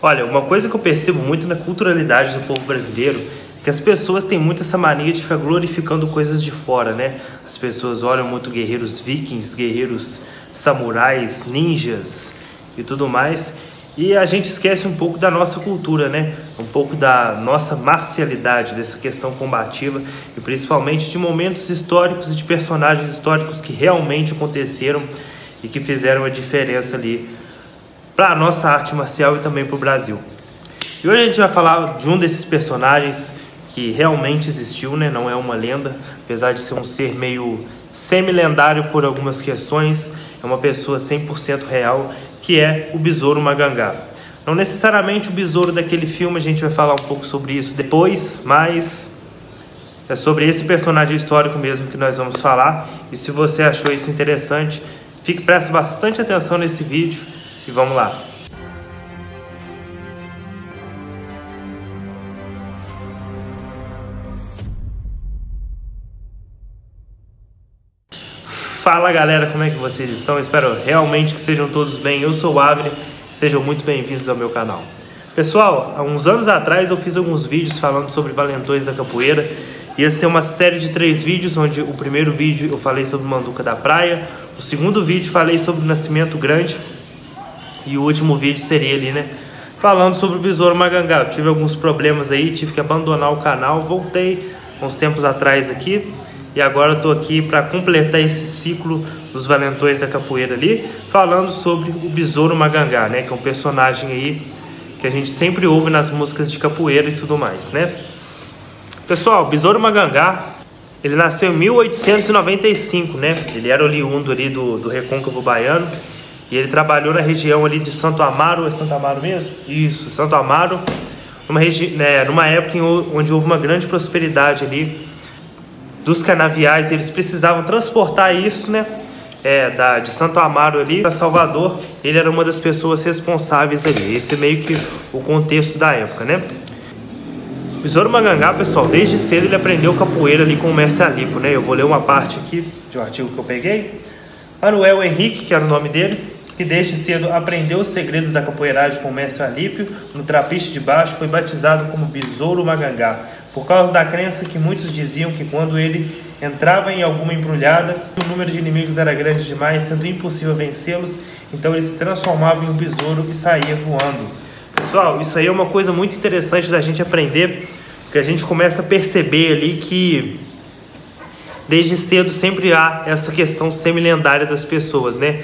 Olha, uma coisa que eu percebo muito na culturalidade do povo brasileiro é que as pessoas têm muito essa mania de ficar glorificando coisas de fora, né? As pessoas olham muito guerreiros vikings, guerreiros samurais, ninjas e tudo mais. E a gente esquece um pouco da nossa cultura, né? Um pouco da nossa marcialidade, dessa questão combativa e principalmente de momentos históricos e de personagens históricos que realmente aconteceram e que fizeram a diferença ali para a nossa arte marcial e também para o Brasil. E hoje a gente vai falar de um desses personagens que realmente existiu, né? Não é uma lenda, apesar de ser um ser meio semi-lendário por algumas questões, é uma pessoa 100% real, que é o Besouro Magangá. Não necessariamente o besouro daquele filme, a gente vai falar um pouco sobre isso depois, mas é sobre esse personagem histórico mesmo que nós vamos falar. E se você achou isso interessante, preste bastante atenção nesse vídeo e vamos lá. Fala galera, como é que vocês estão? Espero realmente que sejam todos bem. Eu sou o Avner, sejam muito bem-vindos ao meu canal. Pessoal, há uns anos atrás eu fiz alguns vídeos falando sobre valentões da capoeira. Ia ser uma série de 3 vídeos, onde o primeiro vídeo eu falei sobre Manduca da Praia, o segundo vídeo falei sobre o Nascimento Grande e o último vídeo seria ali, né, falando sobre o Besouro Magangá. Eu tive alguns problemas aí, tive que abandonar o canal, voltei uns tempos atrás aqui. E agora eu tô aqui para completar esse ciclo dos valentões da capoeira ali, falando sobre o Besouro Magangá, né? Que é um personagem aí que a gente sempre ouve nas músicas de capoeira e tudo mais, né? Pessoal, o Besouro Magangá, ele nasceu em 1895, né? Ele era oriundo ali do Recôncavo Baiano. E ele trabalhou na região ali de Santo Amaro, é Santo Amaro mesmo? Isso, Santo Amaro, numa época onde houve uma grande prosperidade ali dos canaviais. Eles precisavam transportar isso, né, de Santo Amaro ali para Salvador. Ele era uma das pessoas responsáveis ali. Esse é meio que o contexto da época, né? O Besouro Magangá, pessoal, desde cedo ele aprendeu capoeira ali com o mestre Alipo, né? Eu vou ler uma parte aqui de um artigo que eu peguei. Manuel Henrique, que era o nome dele, que desde cedo aprendeu os segredos da capoeiragem com o mestre Alípio no Trapiche de Baixo, foi batizado como Besouro Magangá, por causa da crença que muitos diziam que quando ele entrava em alguma embrulhada, o número de inimigos era grande demais, sendo impossível vencê-los, então ele se transformava em um besouro e saía voando. Pessoal, isso aí é uma coisa muito interessante da gente aprender, porque a gente começa a perceber ali que desde cedo sempre há essa questão semi-lendária das pessoas, né?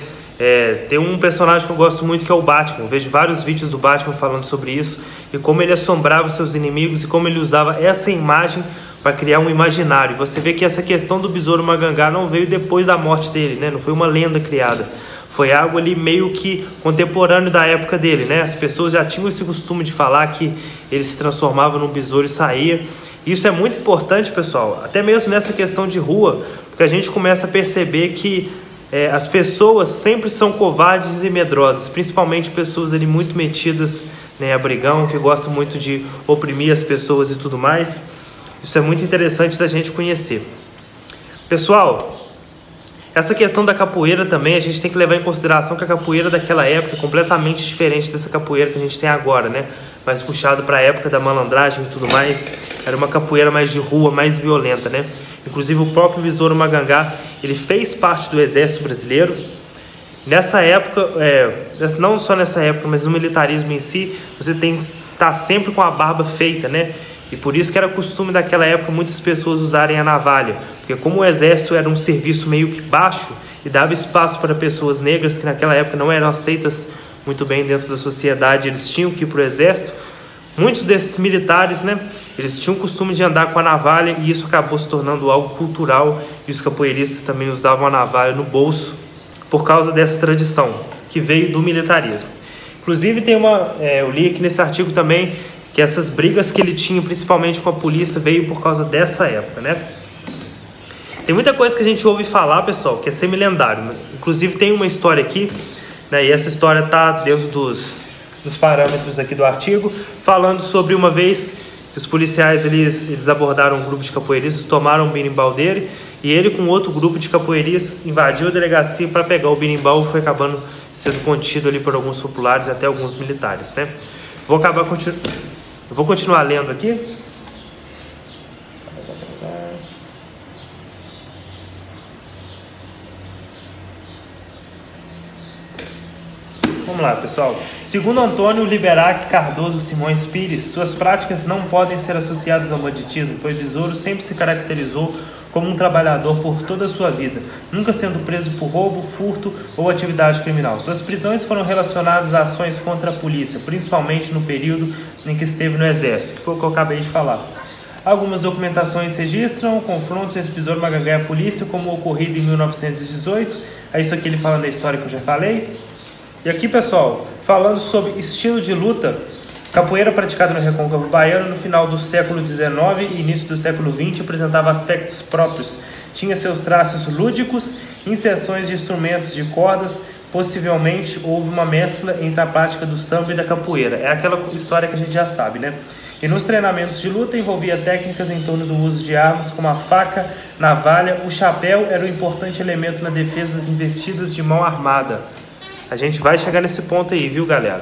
Tem um personagem que eu gosto muito que é o Batman. Eu vejo vários vídeos do Batman falando sobre isso e como ele assombrava seus inimigos e como ele usava essa imagem para criar um imaginário. Você vê que essa questão do Besouro Magangá não veio depois da morte dele, né? Não foi uma lenda criada, foi algo ali meio que contemporâneo da época dele, né? As pessoas já tinham esse costume de falar que ele se transformava num besouro e saía. Isso é muito importante, pessoal, até mesmo nessa questão de rua, porque a gente começa a perceber que as pessoas sempre são covardes e medrosas, principalmente pessoas ali muito metidas, né, a brigão, que gostam muito de oprimir as pessoas e tudo mais. Isso é muito interessante da gente conhecer. Pessoal, essa questão da capoeira também, a gente tem que levar em consideração que a capoeira daquela época é completamente diferente dessa capoeira que a gente tem agora, né? Mais puxado para a época da malandragem e tudo mais. Era uma capoeira mais de rua, mais violenta, né? Inclusive o próprio Besouro Magangá, ele fez parte do Exército Brasileiro. Nessa época, não só nessa época, mas no militarismo em si, você tem que estar sempre com a barba feita, né? E por isso que era costume daquela época muitas pessoas usarem a navalha, porque como o exército era um serviço meio que baixo e dava espaço para pessoas negras que naquela época não eram aceitas muito bem dentro da sociedade, eles tinham que ir para o exército. Muitos desses militares, né, eles tinham o costume de andar com a navalha e isso acabou se tornando algo cultural, e os capoeiristas também usavam a navalha no bolso por causa dessa tradição que veio do militarismo. Inclusive eu li aqui nesse artigo também que essas brigas que ele tinha principalmente com a polícia veio por causa dessa época, né? Tem muita coisa que a gente ouve falar, pessoal, que é semi-lendário, né? Inclusive tem uma história aqui, né, e essa história está dentro dos parâmetros aqui do artigo, falando sobre uma vez que os policiais eles abordaram um grupo de capoeiristas, tomaram um berimbau dele, e ele com outro grupo de capoeiristas invadiu a delegacia para pegar o berimbau e foi acabando sendo contido ali por alguns populares e até alguns militares, né? vou continuar lendo aqui. Vamos lá, pessoal. Segundo Antônio Liberac Cardoso Simões Pires, suas práticas não podem ser associadas ao banditismo, pois Besouro sempre se caracterizou como um trabalhador por toda a sua vida, nunca sendo preso por roubo, furto ou atividade criminal. Suas prisões foram relacionadas a ações contra a polícia, principalmente no período em que esteve no Exército, que foi o que eu acabei de falar. Algumas documentações registram confrontos entre Besouro Maganguá e a polícia, como ocorrido em 1918. É isso aqui ele falando da história que eu já falei. E aqui, pessoal, falando sobre estilo de luta, capoeira praticada no Recôncavo Baiano no final do século XIX e início do século XX apresentava aspectos próprios. Tinha seus traços lúdicos, inserções de instrumentos de cordas. Possivelmente houve uma mescla entre a prática do samba e da capoeira. É aquela história que a gente já sabe, né? E nos treinamentos de luta envolvia técnicas em torno do uso de armas como a faca, navalha. O chapéu era um importante elemento na defesa das investidas de mão armada. A gente vai chegar nesse ponto aí, viu, galera?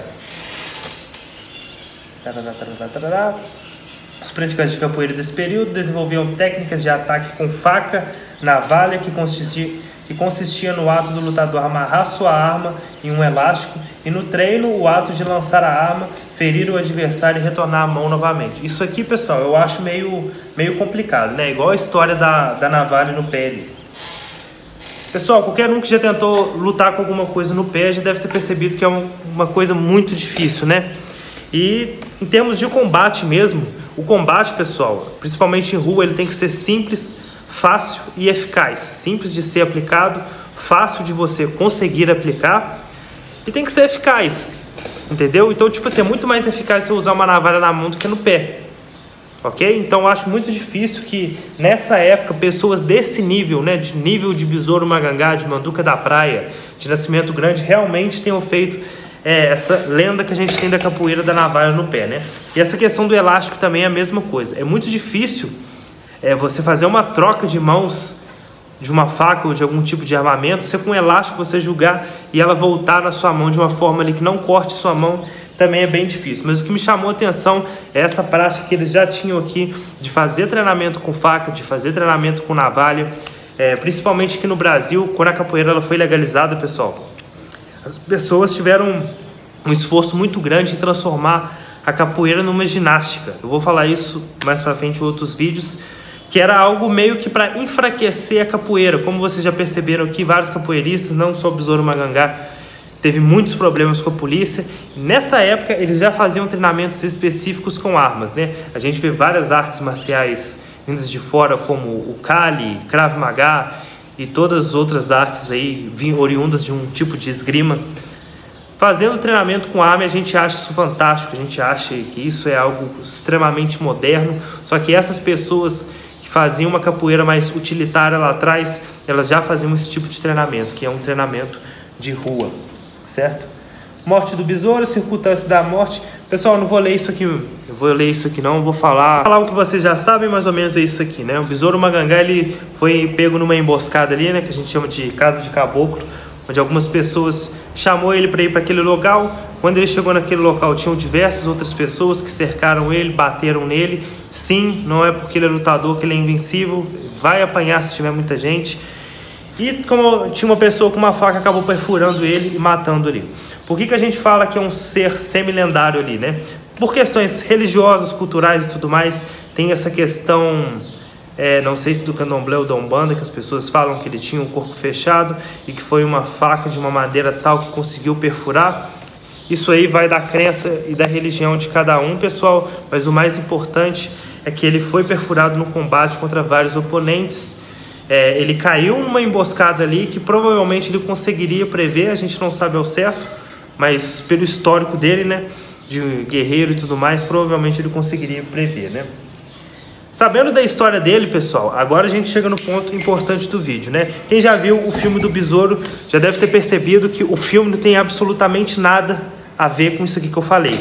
Os praticantes de capoeira desse período desenvolviam técnicas de ataque com faca, navalha, que consistia no ato do lutador amarrar sua arma em um elástico, e no treino o ato de lançar a arma, ferir o adversário e retornar a mão novamente. Isso aqui, pessoal, eu acho meio complicado, né? Igual a história da navalha no pé. Pessoal, qualquer um que já tentou lutar com alguma coisa no pé já deve ter percebido que é uma coisa muito difícil, né? E em termos de combate mesmo, o combate, pessoal, principalmente em rua, ele tem que ser simples, fácil e eficaz. Simples de ser aplicado, fácil de você conseguir aplicar e tem que ser eficaz, entendeu? Então, tipo assim, é muito mais eficaz você usar uma navalha na mão do que no pé. Ok? Então eu acho muito difícil que nessa época pessoas desse nível, né, de nível de Besouro Magangá, de Manduca da Praia, de Nascimento Grande, realmente tenham feito essa lenda que a gente tem da capoeira da navalha no pé, né? E essa questão do elástico também é a mesma coisa. É muito difícil você fazer uma troca de mãos de uma faca ou de algum tipo de armamento, você com um elástico você jogar e ela voltar na sua mão de uma forma ali que não corte sua mão. Também é bem difícil, mas o que me chamou a atenção é essa prática que eles já tinham aqui de fazer treinamento com faca, de fazer treinamento com navalha, principalmente aqui no Brasil, quando a capoeira ela foi legalizada, pessoal. As pessoas tiveram um esforço muito grande em transformar a capoeira numa ginástica. Eu vou falar isso mais para frente em outros vídeos, que era algo meio que para enfraquecer a capoeira. Como vocês já perceberam aqui, vários capoeiristas, não só o Besouro Magangá, teve muitos problemas com a polícia. E nessa época eles já faziam treinamentos específicos com armas, né? A gente vê várias artes marciais vindas de fora, como o Kali, Krav Maga e todas as outras artes aí oriundas de um tipo de esgrima. Fazendo treinamento com arma, a gente acha isso fantástico, a gente acha que isso é algo extremamente moderno. Só que essas pessoas que faziam uma capoeira mais utilitária lá atrás, elas já faziam esse tipo de treinamento, que é um treinamento de rua. Certo? Morte do besouro, circunstância da morte. Pessoal, eu não vou ler isso aqui, não, vou falar o que vocês já sabem, mais ou menos é isso aqui, né? O Besouro Magangá, ele foi pego numa emboscada ali, né, que a gente chama de casa de caboclo, onde algumas pessoas chamou ele para ir para aquele local. Quando ele chegou naquele local, tinham diversas outras pessoas que cercaram ele, bateram nele. Sim, não é porque ele é lutador que ele é invencível, vai apanhar se tiver muita gente. E como tinha uma pessoa com uma faca, acabou perfurando ele e matando ali. Por que a gente fala que é um ser semi-lendário ali, né? Por questões religiosas, culturais e tudo mais, tem essa questão, não sei se do candomblé ou da umbanda, que as pessoas falam que ele tinha um corpo fechado e que foi uma faca de uma madeira tal que conseguiu perfurar. Isso aí vai da crença e da religião de cada um, pessoal, mas o mais importante é que ele foi perfurado no combate contra vários oponentes. Ele caiu numa emboscada ali que provavelmente ele conseguiria prever, a gente não sabe ao certo, mas pelo histórico dele, né, de guerreiro e tudo mais, provavelmente ele conseguiria prever, né? Sabendo da história dele, pessoal, agora a gente chega no ponto importante do vídeo, né? Quem já viu o filme do Besouro já deve ter percebido que o filme não tem absolutamente nada a ver com isso aqui que eu falei.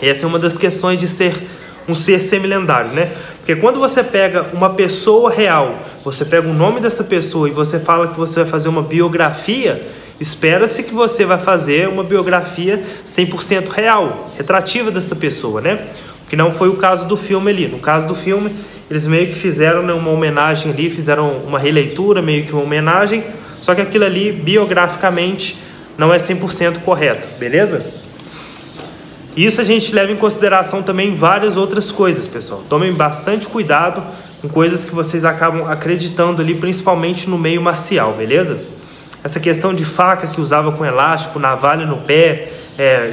Essa é uma das questões de ser um ser semi-lendário, né? Porque quando você pega uma pessoa real, você pega o nome dessa pessoa e você fala que você vai fazer uma biografia, espera-se que você vai fazer uma biografia 100% real, retrativa dessa pessoa, né? O que não foi o caso do filme ali. No caso do filme, eles meio que fizeram, né, uma homenagem ali, fizeram uma releitura, meio que uma homenagem, só que aquilo ali, biograficamente, não é 100% correto, beleza? Isso a gente leva em consideração também várias outras coisas, pessoal. Tomem bastante cuidado com coisas que vocês acabam acreditando ali, principalmente no meio marcial, beleza? Essa questão de faca que usava com elástico, navalha no pé,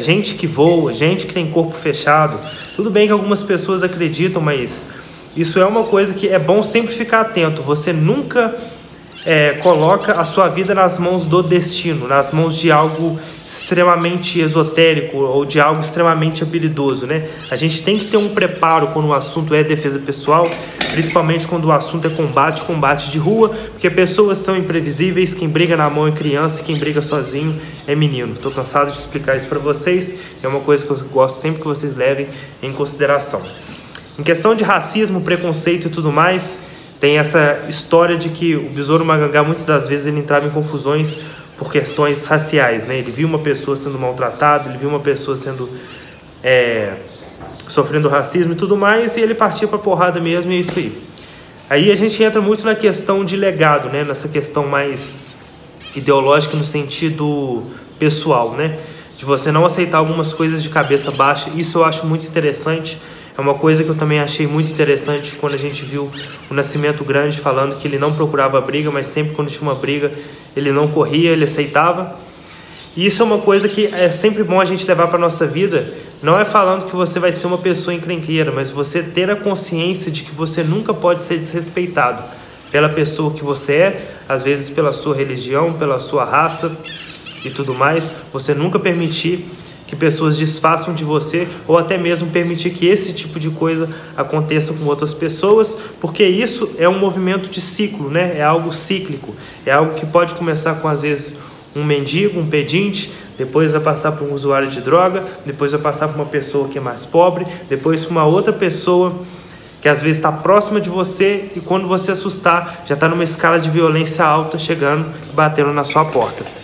gente que voa, gente que tem corpo fechado. Tudo bem que algumas pessoas acreditam, mas isso é uma coisa que é bom sempre ficar atento. Você nunca coloca a sua vida nas mãos do destino, nas mãos de algo extremamente esotérico ou de algo extremamente habilidoso, né? A gente tem que ter um preparo quando o assunto é defesa pessoal, principalmente quando o assunto é combate de rua, porque pessoas são imprevisíveis, quem briga na mão é criança e quem briga sozinho é menino. Estou cansado de explicar isso para vocês, é uma coisa que eu gosto sempre que vocês levem em consideração. Em questão de racismo, preconceito e tudo mais, tem essa história de que o Besouro Magangá, muitas das vezes, ele entrava em confusões por questões raciais, né? Ele viu uma pessoa sendo maltratada, ele viu uma pessoa sendo sofrendo racismo e tudo mais, e ele partia para porrada mesmo, e é isso aí. Aí a gente entra muito na questão de legado, né? Nessa questão mais ideológica no sentido pessoal, né? De você não aceitar algumas coisas de cabeça baixa. Isso eu acho muito interessante. É uma coisa que eu também achei muito interessante quando a gente viu o Nascimento Grande falando que ele não procurava briga, mas sempre quando tinha uma briga ele não corria, ele aceitava. E isso é uma coisa que é sempre bom a gente levar para a nossa vida. Não é falando que você vai ser uma pessoa encrenqueira, mas você ter a consciência de que você nunca pode ser desrespeitado pela pessoa que você é, às vezes pela sua religião, pela sua raça e tudo mais. Você nunca permitir que pessoas desfaçam de você, ou até mesmo permitir que esse tipo de coisa aconteça com outras pessoas, porque isso é um movimento de ciclo, né? É algo cíclico, é algo que pode começar com, às vezes, um mendigo, um pedinte, depois vai passar para um usuário de droga, depois vai passar para uma pessoa que é mais pobre, depois para uma outra pessoa que às vezes está próxima de você, e quando você assustar, já está numa escala de violência alta, chegando e batendo na sua porta.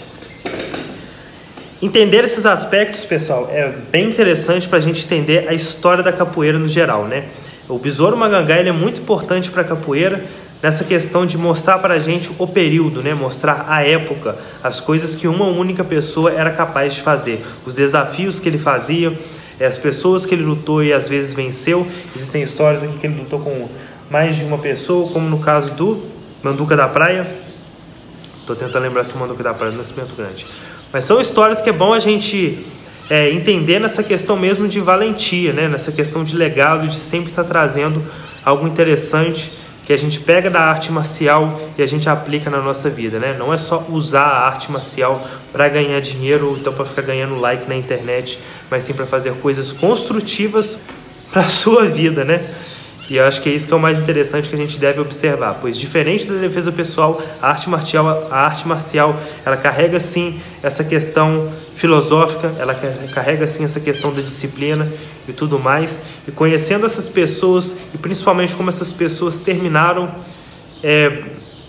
Entender esses aspectos, pessoal, é bem interessante para a gente entender a história da capoeira no geral, né? O Besouro Magangá, ele é muito importante para a capoeira nessa questão de mostrar para a gente o período, né? Mostrar a época, as coisas que uma única pessoa era capaz de fazer, os desafios que ele fazia, as pessoas que ele lutou e às vezes venceu. Existem histórias em que ele lutou com mais de uma pessoa, como no caso do Manduca da Praia. Estou tentando lembrar se o Manduca da Praia é Nascimento Grande. Mas são histórias que é bom a gente entender nessa questão mesmo de valentia, né? Nessa questão de legado, de sempre estar trazendo algo interessante que a gente pega da arte marcial e a gente aplica na nossa vida, né? Não é só usar a arte marcial para ganhar dinheiro ou então para ficar ganhando like na internet, mas sim para fazer coisas construtivas para a sua vida, né? E eu acho que é isso que é o mais interessante que a gente deve observar, pois diferente da defesa pessoal, a arte marcial, ela carrega sim essa questão filosófica, ela carrega sim essa questão da disciplina e tudo mais. E conhecendo essas pessoas, e principalmente como essas pessoas terminaram,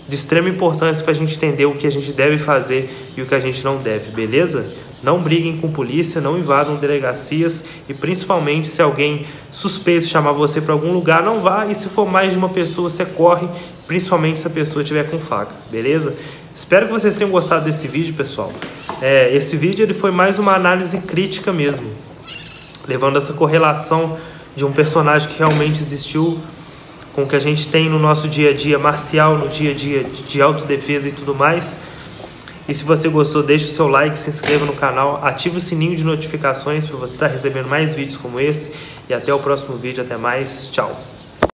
de extrema importância para a gente entender o que a gente deve fazer e o que a gente não deve, beleza? Não briguem com polícia, não invadam delegacias e principalmente se alguém suspeito chamar você para algum lugar, não vá, e se for mais de uma pessoa, você corre, principalmente se a pessoa estiver com faca, beleza? Espero que vocês tenham gostado desse vídeo, pessoal. Esse vídeo ele foi mais uma análise crítica mesmo, levando essa correlação de um personagem que realmente existiu com o que a gente tem no nosso dia a dia marcial, no dia a dia de autodefesa e tudo mais. E se você gostou, deixe o seu like, se inscreva no canal, ative o sininho de notificações para você estar recebendo mais vídeos como esse. E até o próximo vídeo, até mais, tchau!